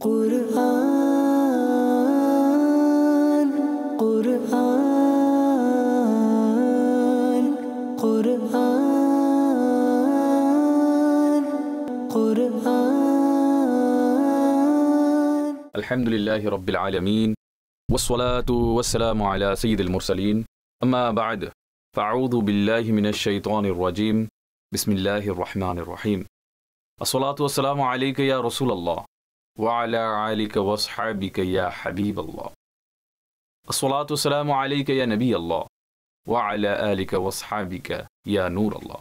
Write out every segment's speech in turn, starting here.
কুরআন কুরআন কুরআন কুরআন আলহামদুলিল্লাহি রাব্বিল আলামিন ওয়াসসালাতু ওয়াসসালামু আলা সাইয়্যিদিল মুরসালিন আম্মা বা'দ ফাআউযু বিল্লাহি মিনাশ শাইতানির রাজীম বিসমিল্লাহির রহমানির রহিম আসসালাতু ওয়াসসালামু আলাইকা ইয়া রাসূলুল্লাহ ওয়া আলা আলিকা ওয়া আসহাবিকা ইয়া হাবিবাল্লাহ আসসালাতু ওয়াসসালামু আলাইকা ইয়া নবিয়াল্লাহ ওয়া আলা আলিকা ওয়া আসহাবিকা ইয়া নূরাল্লাহ।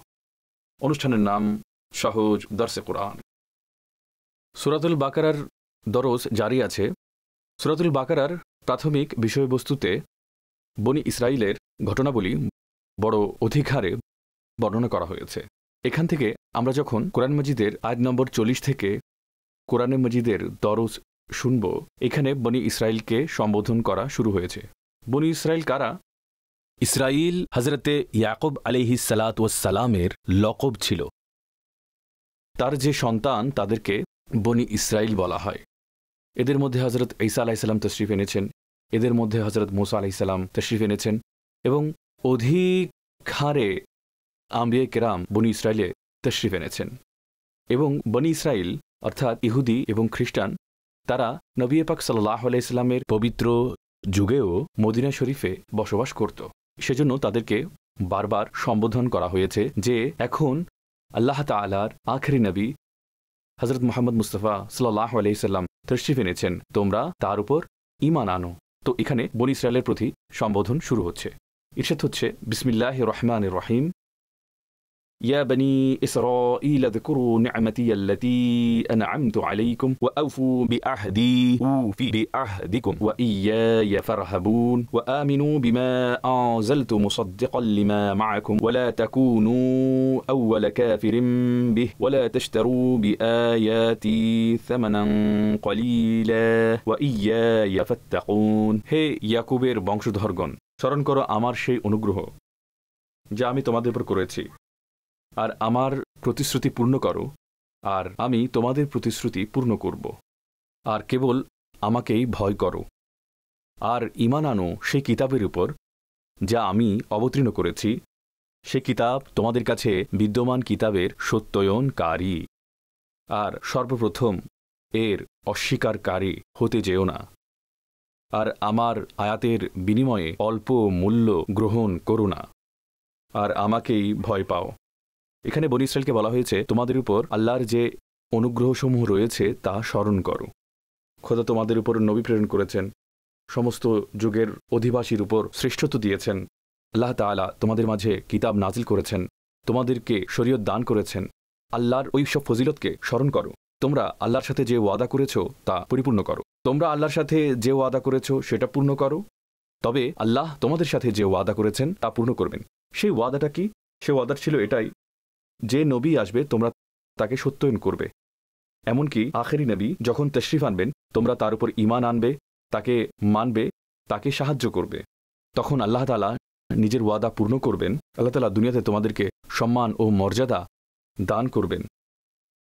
অনুষ্ঠানের নাম সহজ দরসে কোরআন। সূরাতুল বাকারার দরস জারি আছে। সূরাতুল বাকারার প্রাথমিক বিষয়বস্তুতে বনি ইসরাইলের ঘটনাবলী বড় অধিক হারে বর্ণনা করা হয়েছে। এখান থেকে আমরা যখন কোরআন মজিদের আয়াত নম্বর 40 থেকে কোরআনে মজিদের দরস শুনব, এখানে বনি ইসরাইলকে সম্বোধন করা শুরু হয়েছে। বনি ইসরাইল কারা? ইসরাইল হযরতে ইয়াকুব আলাইহিস সালাতু ওয়াস সালামের লকব ছিল। তার যে সন্তান তাদেরকে বনি ইসরাইল বলা হয়। এদের মধ্যে হযরত ঈসা আলাইহিস সালাম তশরিফ এনেছেন, এদের মধ্যে হযরত মুসা আলাইহিস সালাম তশরিফ এনেছেন এবং অধিক হারে আম্বিয়া কেরাম বনি ইসরাইলে তশরিফ এনেছেন। এবং বনি ইসরাইল অর্থাৎ ইহুদি এবং খ্রিস্টান, তারা নবী পাক সাল্লাল্লাহু আলাইহি সাল্লামের পবিত্র যুগেও মদিনা শরীফে বসবাস করত। সেজন্য তাদেরকে বারবার সম্বোধন করা হয়েছে যে এখন আল্লাহ তাআলার আখেরি নবী হযরত মুহাম্মদ মুস্তাফা সাল্লাল্লাহু আলাইহি সাল্লাম তশরিফ এনেছেন, তোমরা তার উপর ঈমান আনো। তো এখানে বনি ইসরাইলের প্রতি সম্বোধন শুরু হচ্ছে। ইরশাদ হচ্ছে বিসমিল্লাহির রহমানির রহিম, ইয়া বনি ইসরাঈল اذكروا نعمتي التي أنعمت عليكم وأوفوا بعهدي أوف بعهدكم وإياي فارهبون وآمنوا بما أنزلت مصدقا لما معكم ولا تكونوا أول كافر به ولا تشتروا بآياتي ثمنا قليلا وإياي فاتقون। হে ইয়াকুবের বংশধরগণ, স্মরণ করো আমার সেই অনুগ্রহ যা আমি তোমাদের উপর করেছি, আর আমার প্রতিশ্রুতি পূর্ণ করো, আর আমি তোমাদের প্রতিশ্রুতি পূর্ণ করব। আর কেবল আমাকেই ভয় করো, আর ঈমান আনো সেই কিতাবের উপর যা আমি অবতীর্ণ করেছি। সে কিতাব তোমাদের কাছে বিদ্যমান কিতাবের সত্যায়নকারী, আর সর্বপ্রথম এর অস্বীকারী হতে যেও না, আর আমার আয়াতের বিনিময়ে অল্প মূল্য গ্রহণ করো না, আর আমাকেই ভয় পাও। এখানে বনি ইসরাইলকে বলা হয়েছে তোমাদের উপর আল্লাহর যে অনুগ্রহসমূহ রয়েছে তা স্মরণ করো। খোদা তোমাদের উপর নবী প্রেরণ করেছেন, সমস্ত যুগের অধিবাসীর উপর শ্রেষ্ঠত্ব দিয়েছেন। আল্লাহ তাআলা তোমাদের মাঝে কিতাব নাজিল করেছেন, তোমাদেরকে শরীয়ত দান করেছেন। আল্লাহর ওই সব ফজিলতকে স্মরণ করো। তোমরা আল্লাহর সাথে যে ওয়াদা করেছো তা পরিপূর্ণ করো। তোমরা আল্লাহর সাথে যে ওয়াদা করেছো সেটা পূর্ণ করো, তবে আল্লাহ তোমাদের সাথে যে ওয়াদা করেছেন তা পূর্ণ করবেন। সেই ওয়াদাটা কি? সে ওয়াদা ছিল এটাই যে নবী আসবে তোমরা তাকে সত্যায়ন করবে। এমনকি আখেরি নবী যখন তশরিফ আনবেন তোমরা তার উপর ঈমান আনবে, তাকে মানবে, তাকে সাহায্য করবে। তখন আল্লাহ তাআলা নিজের ওয়াদা পূর্ণ করবেন। আল্লাহ তাআলা দুনিয়াতে তোমাদেরকে সম্মান ও মর্যাদা দান করবেন।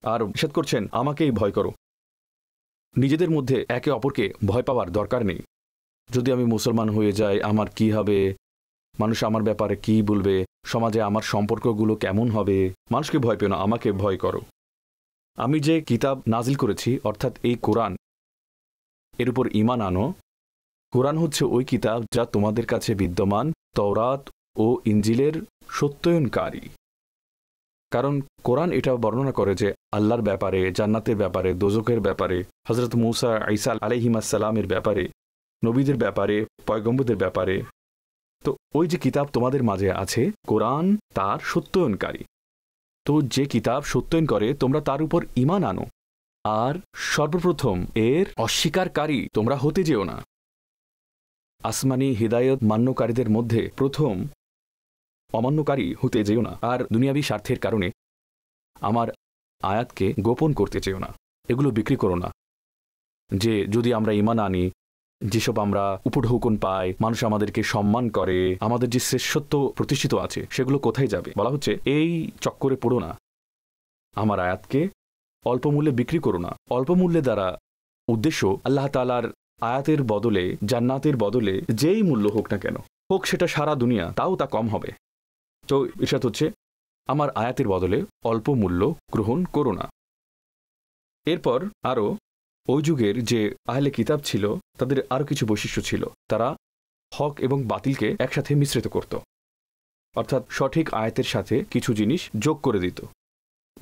আর ইরশাদ করছেন আমাকেই ভয় করো। নিজেদের মধ্যে একে অপরকে ভয় পাওয়ার দরকার নেই। যদি আমি মুসলমান হয়ে যাই আমার কি হবে, মানুষ আমার ব্যাপারে কি বলবে, সমাজে আমার সম্পর্কগুলো কেমন হবে, মানুষকে ভয় পেও না, আমাকে ভয় করো। আমি যে কিতাব নাজিল করেছি অর্থাৎ এই কোরআন, এর উপর ঈমান আনো। কোরআন হচ্ছে ওই কিতাব যা তোমাদের কাছে বিদ্যমান তাওরাত ও ইনজিলের সত্যায়নকারী। কারণ কোরআন এটা বর্ণনা করে যে আল্লাহর ব্যাপারে, জান্নাতের ব্যাপারে, দোজখের ব্যাপারে, হযরত মুসা ঈসা আলাইহিস সালামের ব্যাপারে, নবীদের ব্যাপারে, পয়গম্বরদের ব্যাপারে। তো ওই যে কিতাব তোমাদের মাঝে আছে কোরআন তার সত্যায়নকারী। তো যে কিতাব সত্যায়ন করে তোমরা তার উপর ঈমান আনো, আর সর্বপ্রথম এর অস্বীকারী তোমরা হতে যেও না। আসমানি হিদায়ত মান্যকারীদের মধ্যে প্রথম অমান্যকারী হতে যেও না। আর দুনিয়াবী স্বার্থের কারণে আমার আয়াতকে গোপন করতে চেও না, এগুলো বিক্রি করো না। যে যদি আমরা ঈমান আনি, যেসব আমরা উপঢৌকন পাই, মানুষ আমাদেরকে সম্মান করে, আমাদের যে শ্রেষ্ঠত্ব প্রতিষ্ঠিত আছে সেগুলো কোথায় যাবে? বলা হচ্ছে এই চক্করে পড়ো না, আমার আয়াতকে অল্প মূল্যে বিক্রি করো না। অল্প মূল্যে দ্বারা উদ্দেশ্য আল্লাহ তাআলার আয়াতের বদলে, জান্নাতের বদলে যেই মূল্য হোক না কেন, হোক সেটা সারা দুনিয়া, তাও তা কম হবে। তো ইরশাদ হচ্ছে আমার আয়াতের বদলে অল্প মূল্য গ্রহণ করো না। এরপর আরও ওই যুগের যে আহলে কিতাব ছিল তাদের আরও কিছু বৈশিষ্ট্য ছিল। তারা হক এবং বাতিলকে একসাথে মিশ্রিত করত, অর্থাৎ সঠিক আয়াতের সাথে কিছু জিনিস যোগ করে দিত।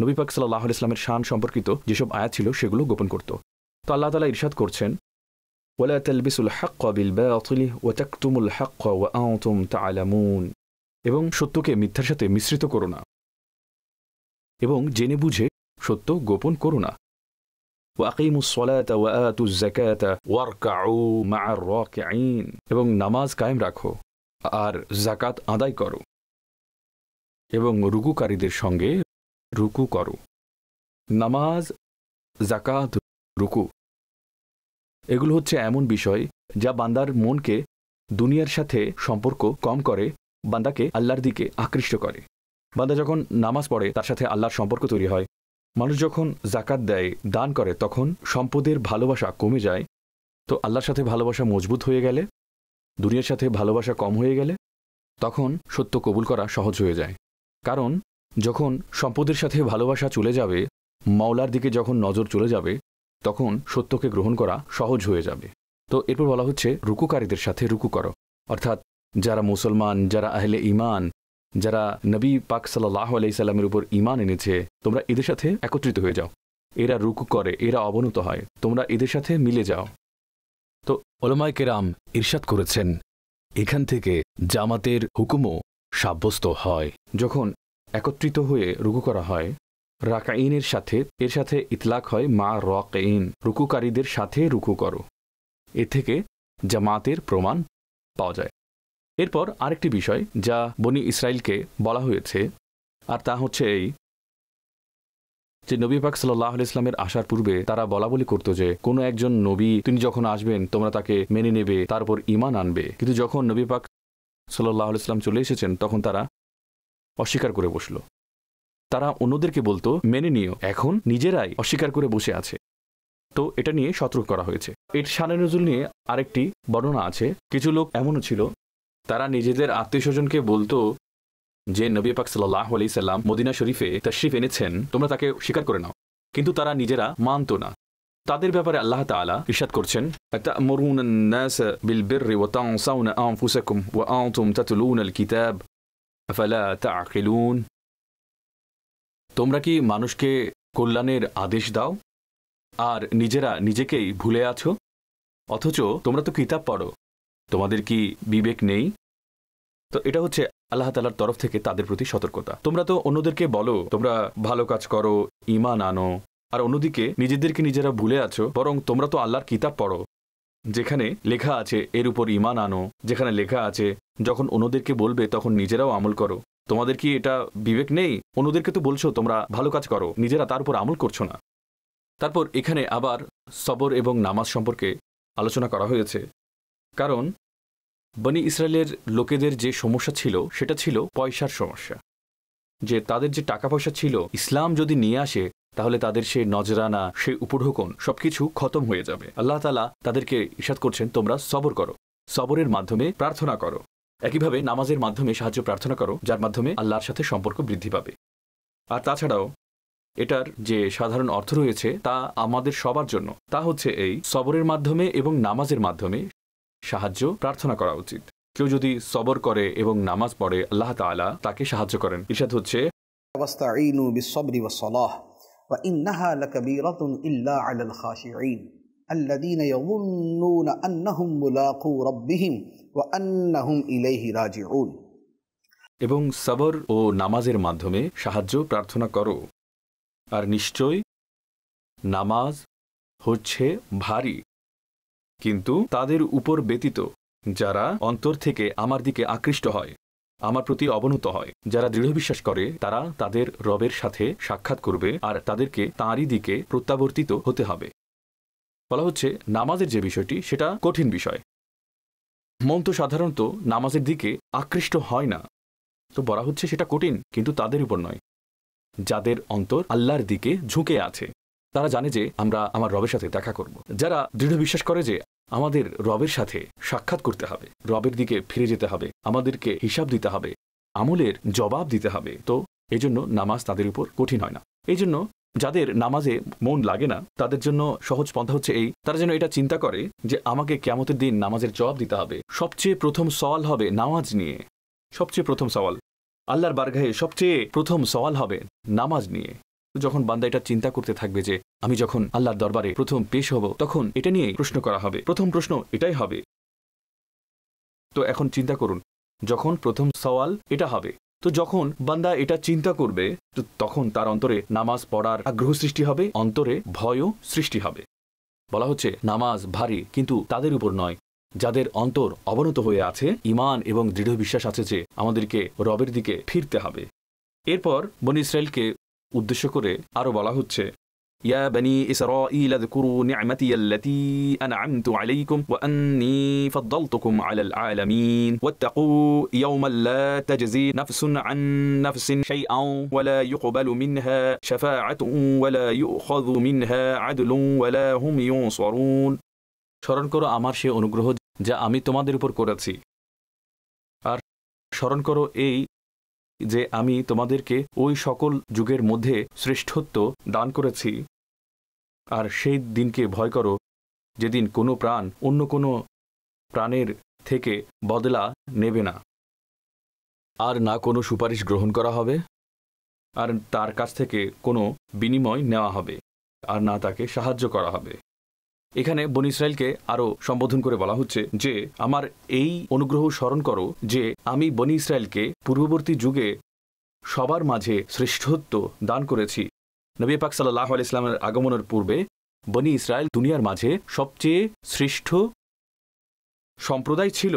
নবী পাক সাল্লাল্লাহু আলাইহি ওয়াসাল্লামের শান সম্পর্কিত যেসব আয়াত ছিল সেগুলো গোপন করত। তো আল্লাহ তাআলা ইরশাদ করছেন, ওয়ালা তালবিসুল হাক্কা বিল বাতিলি ওয়া তাকতুমুল হাক্কা ওয়া আনতুম তা'লামুন, এবং সত্যকে মিথ্যার সাথে মিশ্রিত করো না এবং জেনে বুঝে সত্য গোপন করো না। ওয়া আকিমুস সালাতা ওয়া আতুজ যাকাতা ওয়ারকাউ মা'আর রাকিঈন, এবং নামাজ কায়েম রাখো আর যাকাত আদায় করো এবং রুকুকারীদের সঙ্গে রুকু করো। নামাজ, যাকাত, রুকু এগুলো হচ্ছে এমন বিষয় যা বান্দার মনকে দুনিয়ার সাথে সম্পর্ক কম করে, বান্দাকে আল্লাহর দিকে আকৃষ্ট করে। বান্দা যখন নামাজ পড়ে তার সাথে আল্লাহর সম্পর্ক তৈরি হয়। মানুষ যখন যাকাত দেয়, দান করে, তখন সম্পদের ভালোবাসা কমে যায়। তো আল্লাহর সাথে ভালোবাসা মজবুত হয়ে গেলে, দুনিয়ার সাথে ভালোবাসা কম হয়ে গেলে, তখন সত্য কবুল করা সহজ হয়ে যায়। কারণ যখন সম্পদের সাথে ভালোবাসা চলে যাবে, মাওলার দিকে যখন নজর চলে যাবে, তখন সত্যকে গ্রহণ করা সহজ হয়ে যাবে। তো এরপর বলা হচ্ছে রুকুকারীদের সাথে রুকু করো, অর্থাৎ যারা মুসলমান, যারা আহলে ঈমান, যারা নবী পাক সাল্লাল্লাহু আলাইহি সাল্লামের উপর ঈমান এনেছে, তোমরা এদের সাথে একত্রিত হয়ে যাও। এরা রুকু করে, এরা অবনত হয়, তোমরা এদের সাথে মিলে যাও। তো উলামায়ে কেরাম ইরশাদ করেছেন, এখান থেকে জামাতের হুকুমও সাব্যস্ত হয়। যখন একত্রিত হয়ে রুকু করা হয়, রাকাইনের সাথে এর সাথে ইতলাক হয় মা রাকাইন, রুকুকারীদের সাথে রুকু করো। এ থেকে জামাতের প্রমাণ পাওয়া যায়। এরপর আরেকটি বিষয় যা বনি ইসরাইলকে বলা হয়েছে, আর তা হচ্ছে এই যে নবী পাক সাল্লাল্লাহু আলাইহি ওয়াসাল্লামের আসার পূর্বে তারা বলা বলি করতো যে কোনো একজন নবী তিনি যখন আসবেন তোমরা তাকে মেনে নেবে, তারপর ঈমান আনবে। কিন্তু যখন নবী পাক সাল্লাল্লাহু আলাইহি ওয়াসাল্লাম চলে এসেছেন তখন তারা অস্বীকার করে বসলো। তারা অন্যদেরকে বলতো মেনে নিও, এখন নিজেরাই অস্বীকার করে বসে আছে। তো এটা নিয়ে সতর্ক করা হয়েছে। এর শানে নজুল নিয়ে আরেকটি বর্ণনা আছে। কিছু লোক এমনও ছিল, তারা নিজেদের আত্মীয়স্বজনকে বলতো যে নবী পাক সাল্লাল্লাহু আলাইহি সাল্লাম মদিনা শরীফে তাশরিফ এনেছেন, তোমরা তাকে স্বীকার করে নাও, কিন্তু তারা নিজেরা মানত না। তাদের ব্যাপারে আল্লাহ তাআলা ইরশাদ করছেন, আতা'মুরুনান নাস বিল বিররি ওয়া তানসাউনা আনফুসাকুম ওয়া আনতুম তাতলুনাল কিতাব আফালা তা'কিলুন। তোমরা কি মানুষকে কল্যাণের আদেশ দাও আর নিজেরা নিজেকেই ভুলে আছো? অথচ তোমরা তো কিতাব পড়ো, তোমাদের কি বিবেক নেই? তো এটা হচ্ছে আল্লাহ তাআলার তরফ থেকে তাদের প্রতি সতর্কতা। তোমরা তো অন্যদেরকে বলো তোমরা ভালো কাজ করো, ঈমান আনো, আর অন্যদিকে নিজেদেরকে নিজেরা ভুলে আছো। বরং তোমরা তো আল্লাহর কিতাব পড়ো, যেখানে লেখা আছে এর উপর ঈমান আনো, যেখানে লেখা আছে যখন অন্যদেরকে বলবে তখন নিজেরাও আমল করো। তোমাদের কি এটা বিবেক নেই? অন্যদেরকে তো বলছো তোমরা ভালো কাজ করো, নিজেরা তার উপর আমল করছো না। তারপর এখানে আবার সবর এবং নামাজ সম্পর্কে আলোচনা করা হয়েছে। কারণ বনি ইসরায়েলের লোকেদের যে সমস্যা ছিল সেটা ছিল পয়সার সমস্যা, যে তাদের যে টাকা পয়সা ছিল, ইসলাম যদি নিয়ে আসে তাহলে তাদের সে নজরানা, সে উপঢৌকন সবকিছু খতম হয়ে যাবে। আল্লাহ তাআলা তাদেরকে ইরশাদ করছেন তোমরা সবর করো, সবরের মাধ্যমে প্রার্থনা করো, একইভাবে নামাজের মাধ্যমে সাহায্য প্রার্থনা করো, যার মাধ্যমে আল্লাহর সাথে সম্পর্ক বৃদ্ধি পাবে। আর তাছাড়াও এটার যে সাধারণ অর্থ রয়েছে তা আমাদের সবার জন্য, তা হচ্ছে এই সবরের মাধ্যমে এবং নামাজের মাধ্যমে সাহায্য প্রার্থনা করা উচিত। কেউ যদি সবর করে এবং নামাজ পড়ে আল্লাহ তাআলা তাকে সাহায্য করেন। ইরশাদ হচ্ছে ওয়াস্তাঈনু বিস-সাবরি ওয়াস-সালাহ ওয়া ইন্নাহা লাকাবীরাতুন ইল্লা আলাল খাশিঈন আল্লাযীনা ইয়াযুন্নুনা আন্নাহুম মুলাকু রাব্বিহিম ওয়া আন্নাহুম ইলাইহি রাজিউন। এবং সবর ও নামাজের মাধ্যমে সাহায্য প্রার্থনা করো, আর নিশ্চয় নামাজ হচ্ছে ভারী, কিন্তু তাদের উপর ব্যতীত যারা অন্তর থেকে আমার দিকে আকৃষ্ট হয়, আমার প্রতি অবনত হয়, যারা দৃঢ় বিশ্বাস করে, তারা তাদের রবের সাথে সাক্ষাৎ করবে আর তাদেরকে তাঁরই দিকে প্রত্যাবর্তিত হতে হবে। বলা হচ্ছে নামাজের যে বিষয়টি সেটা কঠিন বিষয়। মন তো সাধারণত নামাজের দিকে আকৃষ্ট হয় না, তো বলা হচ্ছে সেটা কঠিন, কিন্তু তাদের উপর নয়, যাদের অন্তর আল্লাহর দিকে ঝুঁকে আছে, তারা জানে যে আমরা আমার রবের সাথে দেখা করব। যারা দৃঢ় বিশ্বাস করে যে আমাদের রবের সাথে সাক্ষাৎ করতে হবে, রবের দিকে ফিরে যেতে হবে, আমাদেরকে হিসাব দিতে হবে, আমলের জবাব দিতে হবে, তো এজন্য নামাজ তাদের উপর কঠিন হয় না। এই জন্য যাদের নামাজে মন লাগে না তাদের জন্য সহজ পন্থা হচ্ছে এই, তারা যেন এটা চিন্তা করে যে আমাকে কিয়ামতের দিন নামাজের জবাব দিতে হবে। সবচেয়ে প্রথম সওয়াল হবে নামাজ নিয়ে, সবচেয়ে প্রথম সওয়াল আল্লাহর বারগাহে সবচেয়ে প্রথম সওয়াল হবে নামাজ নিয়ে। যখন বান্দা এটা চিন্তা করতে থাকবে যে আমি যখন আল্লাহর দরবারে প্রথম পেশ হব তখন এটা নিয়েই প্রশ্ন করা হবে, প্রথম প্রশ্ন এটাই হবে। তো এখন চিন্তা করুন, যখন প্রথম সওয়াল এটা হবে, তো যখন বান্দা এটা চিন্তা করবে তো তখন তার অন্তরে নামাজ পড়ার আগ্রহ সৃষ্টি হবে, অন্তরে ভয়ও সৃষ্টি হবে। বলা হচ্ছে নামাজ ভারী, কিন্তু তাদের উপর নয় যাদের অন্তর অবনত হয়ে আছে, ঈমান এবং দৃঢ় বিশ্বাস আছে যে আমাদেরকে রবের দিকে ফিরতে হবে। এরপর বনী ইসরাইলকে উদ্দেশ্য করে আরো বলা হচ্ছে, ইয়া বনী ইসরাঈল আযকুরু নি'মাতি আল্লাতী আন'আমতু আলাইকুম ওয়া আন্নী ফাদ্দালতুকুম আলাল আলামিন ওয়াত্তাকু ইয়াওমান লা তাজজি নাফসুন আন নাফসিন শাইআন ওয়া লা ইউকবালু মিনহা শাফাআতুন ওয়া লা ইউখাযু মিনহা আদলুন ওয়া লা হুম ইউনসারুন। স্মরণ করো আমার সে অনুগ্রহ যা আমি তোমাদের উপর করেছি, আর স্মরণ করো এই যে আমি তোমাদেরকে ওই সকল যুগের মধ্যে শ্রেষ্ঠত্ব দান করেছি। আর সেই দিনকে ভয় করো যেদিন কোনো প্রাণ অন্য কোনো প্রাণের থেকে বদলা নেবে না, আর না কোনো সুপারিশ গ্রহণ করা হবে, আর তার কাছ থেকে কোনো বিনিময় নেওয়া হবে, আর না তাকে সাহায্য করা হবে। এখানে বনী ইসরাইলকে আরও সম্বোধন করে বলা হচ্ছে যে আমার এই অনুগ্রহ স্মরণ করো যে আমি বনী ইসরাইলকে পূর্ববর্তী যুগে সবার মাঝে শ্রেষ্ঠত্ব দান করেছি। নবী পাক সাল্লাল্লাহু আলাইহি ওয়াসাল্লামের আগমনের পূর্বে বনী ইসরাইল দুনিয়ার মাঝে সবচেয়ে শ্রেষ্ঠ সম্প্রদায় ছিল।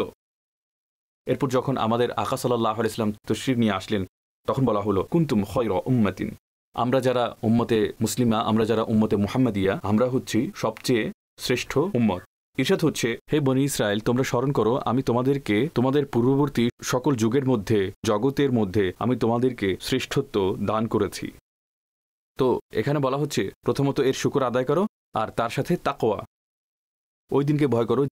এরপর যখন আমাদের আকা সাল্লাল্লাহু আলাইহি ওয়াসাল্লাম তাশরীফ নিয়ে আসলেন তখন বলা হলো কুনতুম খায়রা উম্মাতিন, আমরা যারা উম্মতে মুসলিমা, আমরা যারা উম্মতে মুহাম্মাদিয়া, আমরা হচ্ছি সবচেয়ে শ্রেষ্ঠ উম্মত। ইরশাদ হচ্ছে, হে বনী ইসরায়েল তোমরা স্মরণ করো আমি তোমাদেরকে তোমাদের পূর্ববর্তী সকল যুগের মধ্যে, জগতের মধ্যে আমি তোমাদেরকে শ্রেষ্ঠত্ব দান করেছি। তো এখানে বলা হচ্ছে প্রথমত এর শুকর আদায় করো, আর তার সাথে তাকওয়া। ওই দিনকে ভয় করো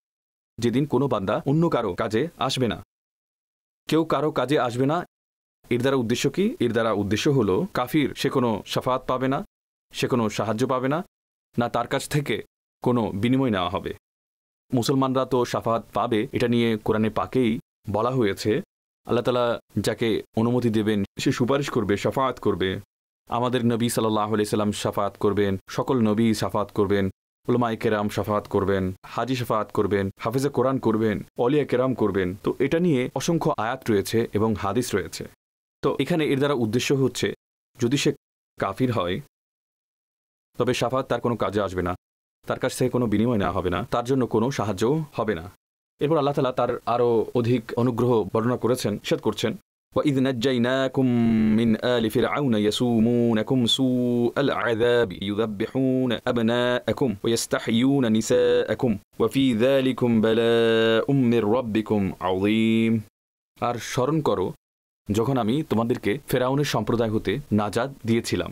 যেদিন কোনো বান্দা অন্য কারো কাজে আসবে না, কেউ কারো কাজে আসবে না। এর দ্বারা উদ্দেশ্য কি? এর দ্বারা উদ্দেশ্য হলো কাফির সে কোনো শাফাত পাবে না, সে কোনো সাহায্য পাবে না, না তার কাছ থেকে কোনো বিনিময় নেওয়া হবে। মুসলমানরা তো শাফাত পাবে, এটা নিয়ে কোরআনে পাকেই বলা হয়েছে। আল্লাহ তাআলা যাকে অনুমতি দেবেন সে সুপারিশ করবে, শাফাত করবে। আমাদের নবী সাল্লাল্লাহু আলাইহি সাল্লাম শাফাত করবেন, সকল নবী শাফাত করবেন, উলামায়ে কেরাম শাফাত করবেন, হাজি শাফাত করবেন, হাফেজে কোরআন করবেন, অলিয়া কেরাম করবেন। তো এটা নিয়ে অসংখ্য আয়াত রয়েছে এবং হাদিস রয়েছে। তো এখানে এর দ্বারা উদ্দেশ্য হচ্ছে যদি সে কাফির হয় তবে শাফাত তার কোনো কাজে আসবে না, তার কাছ থেকে কোনো বিনিময় নেওয়া হবে না, তার জন্য কোনো সাহায্যও হবে না। এরপর আল্লাহ তাআলা তার আরও অধিক অনুগ্রহ বর্ণনা করেছেন, ইরশাদ করছেন, وَإِذْ نَجَّيْنَاكُمْ مِنْ آلِ فِرْعَوْنَ يَسُومُونَكُمْ سُوءَ الْعَذَابِ يُذَبِّحُونَ أَبْنَاءَكُمْ وَيَسْتَحْيُونَ نِسَاءَكُمْ وَفِي ذَلِكُمْ بَلَاءٌ مِّن رَبِّكُمْ عَظِيمٌ। আর স্মরণ করো যখন আমি তোমাদেরকে ফেরাউনের সম্প্রদায় হতে নাজাত দিয়েছিলাম,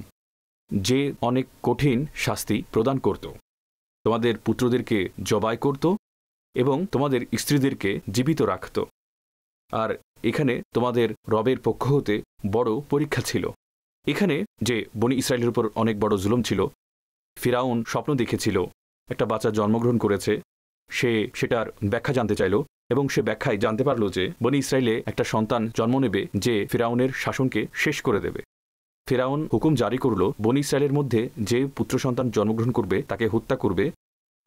যে অনেক কঠিন শাস্তি প্রদান করত, তোমাদের পুত্রদেরকে জবাই করত এবং তোমাদের স্ত্রীদেরকে জীবিত রাখত। আর এখানে তোমাদের রবের পক্ষ হতে বড় পরীক্ষা ছিল। এখানে যে বনী ইসরায়েলের উপর অনেক বড় জুলুম ছিল, ফিরাউন স্বপ্ন দেখেছিল একটা বাচ্চা জন্মগ্রহণ করেছে, সে সেটার ব্যাখ্যা জানতে চাইল এবং সে ব্যাখ্যায় জানতে পারল যে বনী ইসরায়েলে একটা সন্তান জন্ম নেবে যে ফিরাউনের শাসনকে শেষ করে দেবে। ফিরাউন হুকুম জারি করল বনী ইসরায়েলের মধ্যে যে পুত্র সন্তান জন্মগ্রহণ করবে তাকে হত্যা করবে,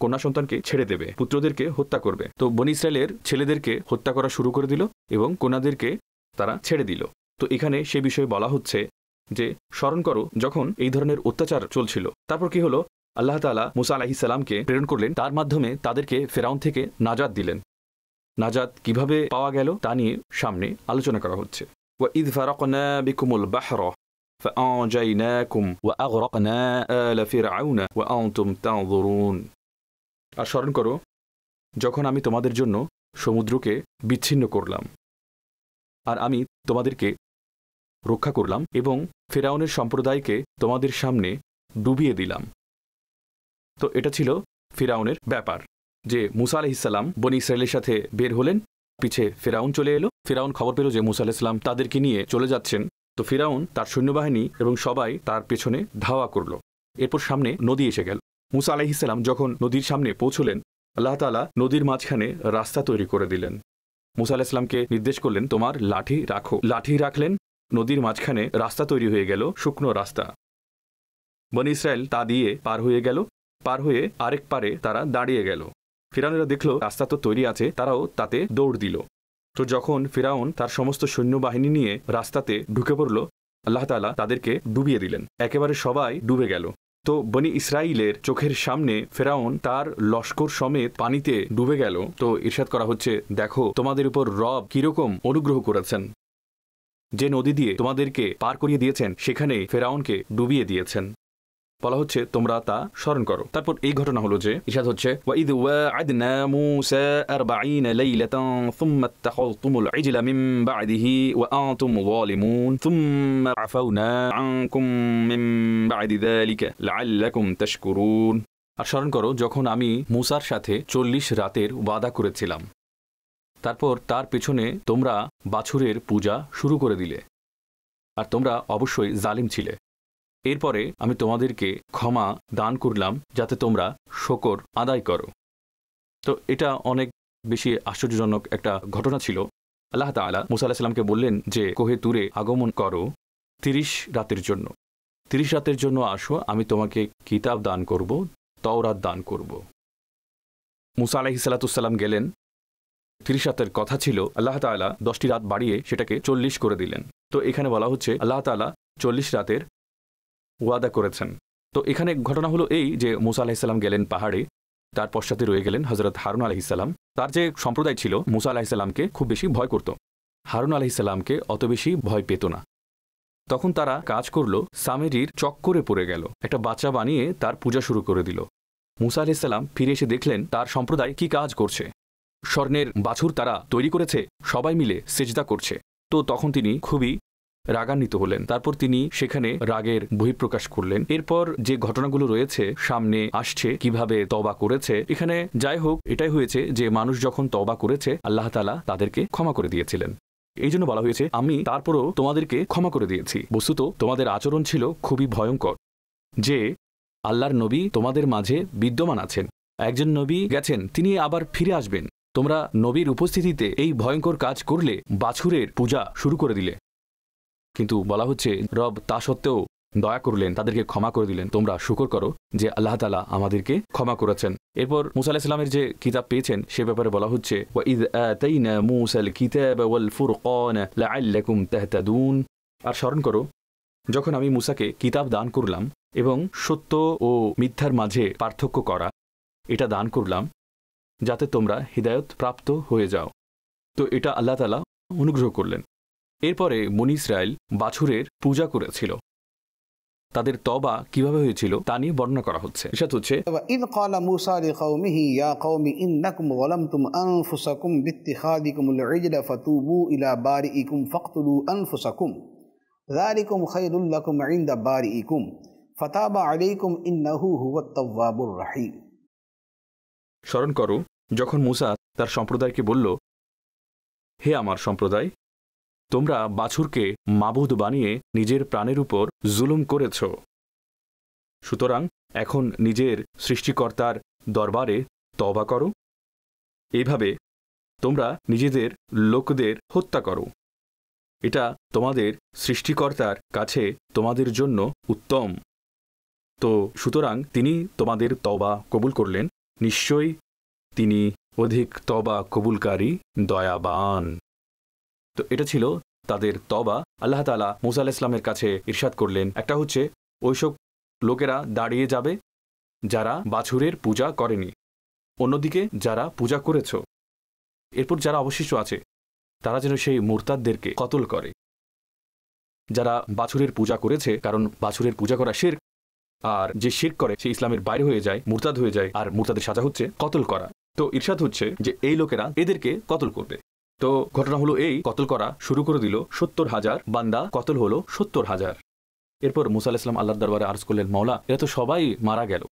কন্যা সন্তানকে ছেড়ে দেবে, পুত্রদেরকে হত্যা করবে। তো বনী ইসরায়েলের ছেলেদেরকে হত্যা করা শুরু করে দিল এবং কন্যাদেরকে তারা ছেড়ে দিল। তো এখানে সে বিষয়ে বলা হচ্ছে যে স্মরণ করো যখন এই ধরনের অত্যাচার চলছিল। তারপর কি হলো, আল্লাহ তাআলা মুসা আলাইহিস সালামকে প্রেরণ করলেন, তার মাধ্যমে তাদেরকে ফিরাউন থেকে নাজাত দিলেন। নাজাত কিভাবে পাওয়া গেল তা নিয়ে সামনে আলোচনা করা হচ্ছে। وَإِذْ فَرَقْنَا بِكُمُ الْبَحْرَ فَأَنْجَيْنَاكُمْ وَأَغْرَقْنَا آلَ فِرْعَوْنَ وَأَنْتُمْ تَنظُرُونَ। আর স্মরণ করো যখন আমি তোমাদের জন্য সমুদ্রকে বিচ্ছিন্ন করলাম, আর আমি তোমাদেরকে রক্ষা করলাম এবং ফিরাউনের সম্প্রদায়কে তোমাদের সামনে ডুবিয়ে দিলাম। তো এটা ছিল ফিরাউনের ব্যাপার, যে মুসা আলাইহিস সালাম বনি ইসরায়েলের সাথে বের হলেন, পিছে ফিরাউন চলে এলো। ফিরাউন খবর পেল যে মুসা আলাইহিস সালাম তাদেরকে নিয়ে চলে যাচ্ছেন। তো ফিরাউন তার সৈন্যবাহিনী এবং সবাই তার পেছনে ধাওয়া করল। এরপর সামনে নদী এসে গেল। মুসা আলাইহিস সালাম যখন নদীর সামনে পৌঁছলেন, আল্লাহ তাআলা নদীর মাঝখানে রাস্তা তৈরি করে দিলেন। মুসা আলাইহিস সালামকে নির্দেশ করলেন, তোমার লাঠি রাখো। লাঠি রাখলেন, নদীর মাঝখানে রাস্তা তৈরি হয়ে গেল, শুকনো রাস্তা। বনি ইসরায়েল তা দিয়ে পার হয়ে গেল। পার হয়ে আরেক পারে তারা দাঁড়িয়ে গেল। ফিরাউনেরা দেখল রাস্তা তো তৈরি আছে, তারাও তাতে দৌড় দিল। তো যখন ফিরাউন তার সমস্ত সৈন্যবাহিনী নিয়ে রাস্তাতে ঢুকে পড়ল, আল্লাহ তাআলা তাদেরকে ডুবিয়ে দিলেন, একেবারে সবাই ডুবে গেল। তো বনি ইসরাইলের চোখের সামনে ফিরাউন তার লস্কর সমেত পানিতে ডুবে গেল। তো ইরশাদ করা হচ্ছে, দেখো তোমাদের উপর রব কিরকম অনুগ্রহ করেছেন, যে নদী দিয়ে তোমাদেরকে পার করিয়ে দিয়েছেন সেখানে ফিরাউনকে ডুবিয়ে দিয়েছেন। বলা হচ্ছে তোমরা তা স্মরণ করো। তারপর এই ঘটনা হলো যে ইরশাদ হচ্ছে, ওয়াইদ ওয়া'আদনা মূসা 40 লাইলাতান সুম্মা ইত্তাখাযতুমুল ইজলা মিন বা'দিহি ওয়া আনতুম যালিমুন সুম্মা আফাওনা আনকুম মিন বা'দি যালিকা লাআল্লাকুম তাশকুরুন। আর স্মরণ করো যখন আমি মূসার সাথে 40 রাতের ওয়াদা করেছিলাম, তারপর তার পেছনে তোমরা বাছুরের পূজা শুরু করে দিলে, আর তোমরা অবশ্যই জালিম ছিলে। এরপরে আমি তোমাদেরকে ক্ষমা দান করলাম যাতে তোমরা শকর আদায় করো। তো এটা অনেক বেশি আশ্চর্যজনক একটা ঘটনা ছিল। আল্লাহ তাআলা মুসা আলাইহিস সালামকে বললেন যে কোহে তুরে আগমন করো 30 রাতের জন্য। 30 রাতের জন্য আসো, আমি তোমাকে কিতাব দান করব, তাওরাত দান করব। মুসা আলাইহিস সালাম গেলেন। 30 রাতের কথা ছিল, আল্লাহ তাআলা 10টি রাত বাড়িয়ে সেটাকে 40 করে দিলেন। তো এখানে বলা হচ্ছে আল্লাহ তাআলা 40 রাতের ওয়াদা করেছেন। তো এখানে ঘটনা হলো এই যে মুসা আলাইহিস সালাম গেলেন পাহাড়ে, তার পশ্চাতে রয়ে গেলেন হযরত হারুন আলাইহিস সালাম। তার যে সম্প্রদায় ছিল মুসা আলাইহিস সালামকে খুব বেশি ভয় করত, হারুন আলাইহিস সালামকে অত বেশি ভয় পেত না। তখন তারা কাজ করলো, সামেরির চক্করে পড়ে গেল, একটা বাচ্চা বানিয়ে তার পূজা শুরু করে দিল। মুসা আলাইহিস সালাম ফিরে এসে দেখলেন তার সম্প্রদায় কি কাজ করছে। স্বর্ণের বাছুর তারা তৈরি করেছে, সবাই মিলে সেজদা করছে। তো তখন তিনি খুবই রাগান্বিত হলেন। তারপর তিনি সেখানে রাগের বহিঃপ্রকাশ করলেন। এরপর যে ঘটনাগুলো রয়েছে সামনে আসছে, কিভাবে তওবা করেছে। এখানে যাই হোক, এটাই হয়েছে যে মানুষ যখন তওবা করেছে আল্লাহ তাআলা তাদেরকে ক্ষমা করে দিয়েছিলেন। এই জন্য বলা হয়েছে আমি তারপরও তোমাদেরকে ক্ষমা করে দিয়েছি। বস্তুত তোমাদের আচরণ ছিল খুবই ভয়ঙ্কর, যে আল্লাহর নবী তোমাদের মাঝে বিদ্যমান আছেন, একজন নবী গেছেন, তিনি আবার ফিরে আসবেন। তোমরা নবীর উপস্থিতিতে এই ভয়ঙ্কর কাজ করলে, বাছুরের পূজা শুরু করে দিলে। কিন্তু বলা হচ্ছে রব তা সত্ত্বেও দয়া করলেন, তাদেরকে ক্ষমা করে দিলেন। তোমরা শুকর করো যে আল্লাহ তাআলা আমাদেরকে ক্ষমা করেছেন। এরপর মুসা আলাইহিস সালামের যে কিতাব পেয়েছেন সে ব্যাপারে বলা হচ্ছে, ওয়াইদ আতাইনা মূসাল কিতাবা ওয়াল ফুরকানা লাআল্লাকুম তাহতাদুন। আর স্মরণ করো যখন আমি মুসাকে কিতাব দান করলাম এবং সত্য ও মিথ্যার মাঝে পার্থক্য করা, এটা দান করলাম যাতে তোমরা হিদায়াত প্রাপ্ত হয়ে যাও। তো এটা আল্লাহ তাআলা অনুগ্রহ করলেন। এরপরে বনি ইসরাইল বাছুরের পূজা করেছিল, তাদের তওবা কিভাবে হয়েছিল তা নিয়ে বর্ণনা করা হচ্ছে। ইরশাদ হচ্ছে, وَإِذْ قَالَ مُوسَى لِقَوْمِهِ يَا قَوْمِ إِنَّكُمْ ظَلَمْتُمْ أَنفُسَكُمْ بِاتِّخَاذِكُمُ الْعِجْلَ فَتُوبُوا إِلَى بَارِئِكُمْ فَاقْتُلُوا أَنفُسَكُمْ ذَلِكُمْ خَيْرٌ لَكُمْ عِندَ بَارِئِكُمْ فَتَابَ عَلَيْكُمْ إِنَّهُ هُوَ التَّوَّابُ الرَّحِيمُ। স্মরণ করো যখন মুসা তার সম্প্রদায়কে বলল, হে আমার সম্প্রদায়, তোমরা বাছুরকে মাবুদ বানিয়ে নিজের প্রাণের উপর জুলুম করেছ। সুতরাং এখন নিজের সৃষ্টিকর্তার দরবারে তওবা করো। এইভাবে তোমরা নিজেদের লোকদের হত্যা করো। এটা তোমাদের সৃষ্টিকর্তার কাছে তোমাদের জন্য উত্তম। তো সুতরাং তিনি তোমাদের তওবা কবুল করলেন। নিশ্চয়ই তিনি অধিক তওবা কবুলকারী, দয়াবান। তো এটা ছিল তাদের তওবা। আল্লাহ তাআলা মুসা আলাইহিস সালামের কাছে ইরশাদ করলেন, একটা হচ্ছে ওইসব লোকেরা দাঁড়িয়ে যাবে যারা বাছুরের পূজা করেনি, অন্যদিকে যারা পূজা করেছ। এরপর যারা অবশিষ্ট আছে তারা যেন সেই মুরতাদদেরকে কতল করে। যারা বাছুরের পূজা করেছে, কারণ বাছুরের পূজা করা শিরক, আর যে শিরক করে সে ইসলামের বাইরে হয়ে যায়, মুরতাদ হয়ে যায়, আর মুরতাদের সাজা হচ্ছে কতল করা। তো ইরশাদ হচ্ছে যে এই লোকেরা এদেরকে কতল করবে। তো ঘটনা হলো এই, কতল করা শুরু করে দিল। 70,000 বান্দা কতল হলো, 70,000। এরপর মুসা আলাইহিস সালাম আল্লাহর দরবারে আরজ করলেন, মাওলা, এরা তো সবাই মারা গেল,